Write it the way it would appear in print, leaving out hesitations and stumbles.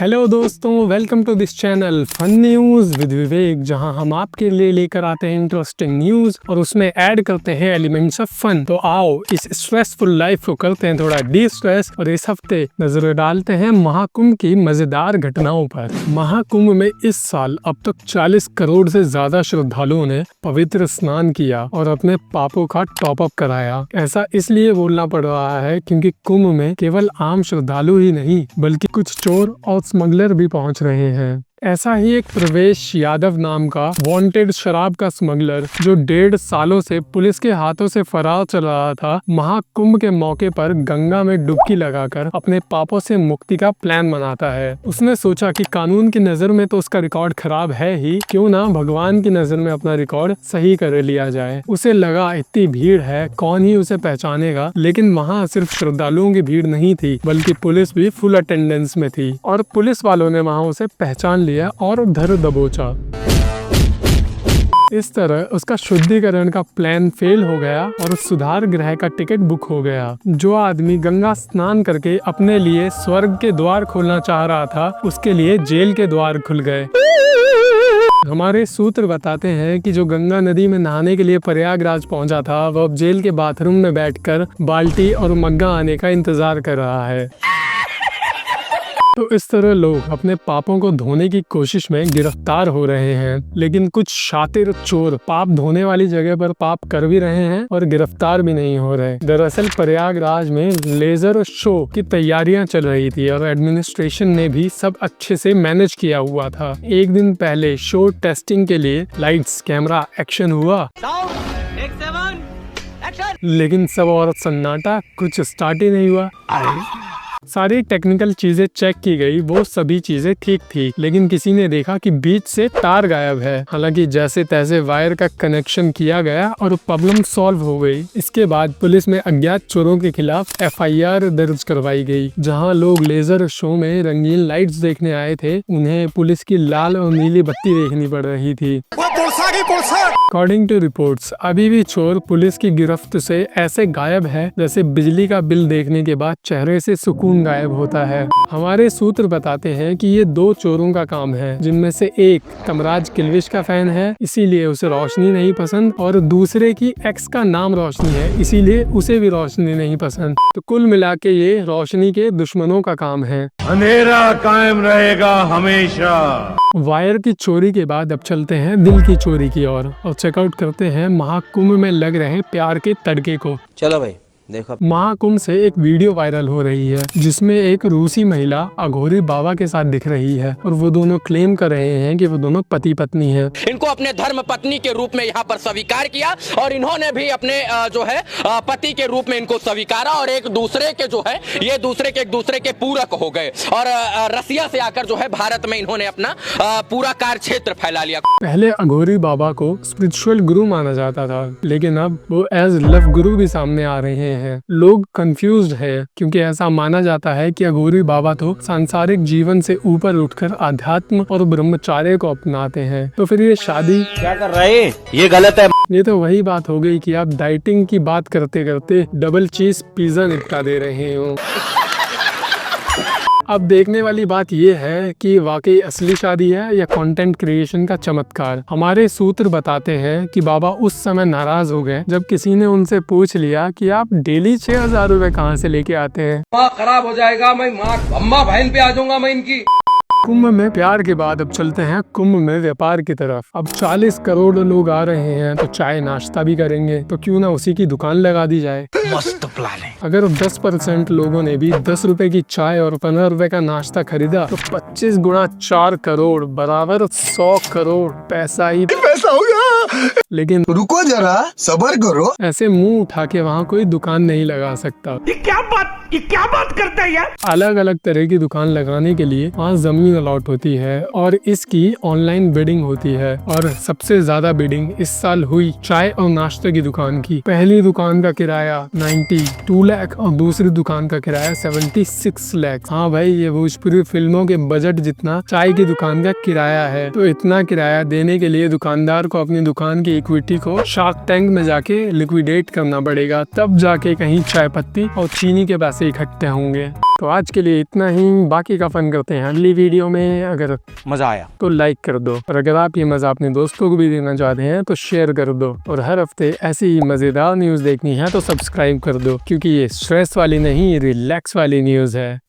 Hello दोस्तों, welcome to this channel fun news with Vivek, जहां हम आपके लिए लेकर आते हैं इंटरेस्टिंग न्यूज और उसमें ऐड करते हैं एलिमेंट्स ऑफ फन। तो आओ इस स्ट्रेसफुल लाइफ को करते हैं थोड़ा डी स्ट्रेस और इस हफ्ते नजर डालते हैं महाकुंभ की मजेदार घटनाओं पर। महाकुंभ में इस साल अब तक 40 करोड़ से ज्यादा श्रद्धालुओं ने पवित्र स्नान किया और अपने पापों का टॉप अप कराया। ऐसा इसलिए बोलना पड़ रहा है क्योंकि कुंभ में केवल आम श्रद्धालु ही नहीं बल्कि कुछ चोर और स्मगलर भी पहुंच रहे हैं। ऐसा ही एक प्रवेश यादव नाम का वांटेड शराब का स्मगलर जो 1.5 सालों से पुलिस के हाथों से फरार चल रहा था, महाकुंभ के मौके पर गंगा में डुबकी लगाकर अपने पापों से मुक्ति का प्लान बनाता है। उसने सोचा कि कानून की नजर में तो उसका रिकॉर्ड खराब है ही, क्यों ना भगवान की नजर में अपना रिकॉर्ड सही कर लिया जाए। उसे लगा इतनी भीड़ है, कौन ही उसे पहचानेगा, लेकिन वहाँ सिर्फ श्रद्धालुओं की भीड़ नहीं थी बल्कि पुलिस भी फुल अटेंडेंस में थी और पुलिस वालों ने वहाँ उसे पहचान और धर दबोचा। इस तरह उसका शुद्धिकरण का प्लान फेल हो गया और सुधार गृह का टिकट बुक हो गया। जो आदमी गंगा स्नान करके अपने लिए स्वर्ग के द्वार खोलना चाह रहा था, उसके लिए जेल के द्वार खुल गए। हमारे सूत्र बताते हैं कि जो गंगा नदी में नहाने के लिए प्रयागराज पहुंचा था, वह अब जेल के बाथरूम में बैठकर बाल्टी और मग्गा आने का इंतजार कर रहा है। तो इस तरह लोग अपने पापों को धोने की कोशिश में गिरफ्तार हो रहे हैं, लेकिन कुछ शातिर चोर पाप धोने वाली जगह पर पाप कर भी रहे हैं और गिरफ्तार भी नहीं हो रहे। दरअसल प्रयागराज में लेजर शो की तैयारियां चल रही थी और एडमिनिस्ट्रेशन ने भी सब अच्छे से मैनेज किया हुआ था। एक दिन पहले शो टेस्टिंग के लिए लाइट्स, कैमरा, एक्शन हुआ, लेकिन सब और सन्नाटा, कुछ स्टार्ट ही नहीं हुआ। सारी टेक्निकल चीजें चेक की गई, वो सभी चीजें ठीक थी, लेकिन किसी ने देखा कि बीच से तार गायब है। हालांकि जैसे तैसे वायर का कनेक्शन किया गया और प्रॉब्लम सॉल्व हो गई। इसके बाद पुलिस में अज्ञात चोरों के खिलाफ FIR दर्ज करवाई गई। जहां लोग लेजर शो में रंगीन लाइट्स देखने आए थे, उन्हें पुलिस की लाल और नीली बत्ती देखनी पड़ रही थी। अकॉर्डिंग टू रिपोर्ट्स, अभी भी चोर पुलिस की गिरफ्त से ऐसे गायब है जैसे बिजली का बिल देखने के बाद चेहरे से सुकून गायब होता है। हमारे सूत्र बताते हैं कि ये 2 चोरों का काम है, जिनमें से एक कमराज किल्विश का फैन है, इसीलिए उसे रोशनी नहीं पसंद, और दूसरे की एक्स का नाम रोशनी है, इसीलिए उसे भी रोशनी नहीं पसंद। तो कुल मिला के ये रोशनी के दुश्मनों का काम है। अंधेरा कायम रहेगा हमेशा। वायर की चोरी के बाद अब चलते हैं दिल की चोरी की ओर और चेकआउट करते हैं महाकुंभ में लग रहे प्यार के तड़के को। चलो भाई देखो। महाकुंभ से एक वीडियो वायरल हो रही है जिसमें एक रूसी महिला अघोरी बाबा के साथ दिख रही है और वो दोनों क्लेम कर रहे हैं कि वो दोनों पति पत्नी हैं। इनको अपने धर्म पत्नी के रूप में यहाँ पर स्वीकार किया और इन्होंने भी अपने जो है पति के रूप में इनको स्वीकारा और एक दूसरे के जो है ये एक दूसरे के पूरक हो गए और रसिया से आकर जो है भारत में इन्होंने अपना पूरा कार्य क्षेत्र फैला लिया। पहले अघोरी बाबा को स्पिरिचुअल गुरु माना जाता था, लेकिन अब वो एज लव गुरु भी सामने आ रहे हैं। लोग कंफ्यूज्ड है क्योंकि ऐसा माना जाता है कि अघोरी बाबा तो सांसारिक जीवन से ऊपर उठकर आध्यात्म और ब्रह्मचर्य को अपनाते हैं। तो फिर ये शादी क्या कर रहे हैं? ये गलत है। ये तो वही बात हो गई कि आप डाइटिंग की बात करते करते डबल चीज पिज्जा निपटा दे रहे हो। अब देखने वाली बात ये है कि वाकई असली शादी है या कंटेंट क्रिएशन का चमत्कार। हमारे सूत्र बताते हैं कि बाबा उस समय नाराज हो गए जब किसी ने उनसे पूछ लिया कि आप डेली 6,000 रुपए कहाँ से लेके आते हैं। माँ खराब हो जाएगा, मैं माँ अम्मा बहन पे आ जाऊंगा मैं इनकी। कुंभ में प्यार के बाद अब चलते हैं कुंभ में व्यापार की तरफ। अब 40 करोड़ लोग आ रहे हैं तो चाय नाश्ता भी करेंगे, तो क्यों ना उसी की दुकान लगा दी जाए। मस्त प्लान है। अगर 10% लोगों ने भी 10 रुपए की चाय और 15 रुपए का नाश्ता खरीदा तो 25 गुणा 4 करोड़ बराबर 100 करोड़ पैसा ही पैसा होगा। लेकिन रुको जरा, सब्र करो। ऐसे मुंह उठा के वहाँ कोई दुकान नहीं लगा सकता। ये क्या बात करता है यार। अलग अलग तरह की दुकान लगाने के लिए वहाँ जमीन अलॉट होती है और इसकी ऑनलाइन बिडिंग होती है और सबसे ज्यादा बिडिंग इस साल हुई चाय और नाश्ते की दुकान की। पहली दुकान का किराया 92 लाख और दूसरी दुकान का किराया 76 लाख। हाँ भाई, ये भोजपुरी फिल्मों के बजट जितना चाय की दुकान का किराया है। तो इतना किराया देने के लिए दुकानदार को अपनी दुकान दुकान की इक्विटी को शार्क टैंक में जाके लिक्विडेट करना पड़ेगा, तब जाके कहीं चाय पत्ती और चीनी के पैसे इकट्ठे होंगे। तो आज के लिए इतना ही, बाकी का फन करते हैं अगली वीडियो में। अगर मजा आया तो लाइक कर दो, और अगर आप ये मजा अपने दोस्तों को भी देना चाहते हैं तो शेयर कर दो, और हर हफ्ते ऐसी ही मजेदार न्यूज़ देखनी है तो सब्सक्राइब कर दो, क्योंकि ये स्ट्रेस वाली नहीं, रिलैक्स वाली न्यूज़ है।